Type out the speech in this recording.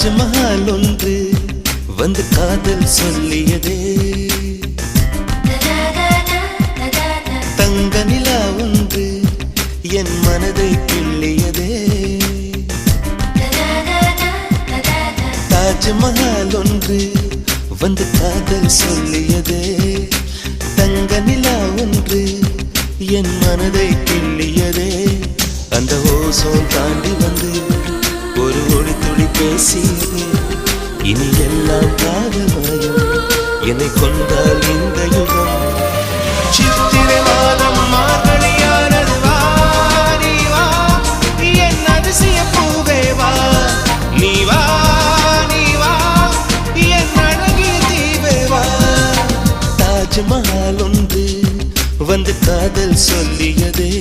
தாஜ்மஹால் ஒன்று வந்து காதல் சொல்லியதே, தங்க நிலா ஒன்று என் மனதை கிள்ளியதே. தாஜ்மஹால் ஒன்று வந்து காதல் சொல்லியதே, தங்க நிலா ஒன்று என் மனதை கிள்ளியதே. அந்த ஓசோன் தாண்டி வந்து ஒரு ஒளி துளி பேசியது, இனி எல்லாம் காதல் மாயம், என்னை கொண்டால் இந்த யுகம். சித்திரை மாதம் மார்கழியானது, வா நீ வா என் அதிசய பூவே வா, நீ வா நீ வா என் அழகிய தீவே வா. தாஜ்மஹால் ஒன்று வந்து காதல் சொல்லியதே.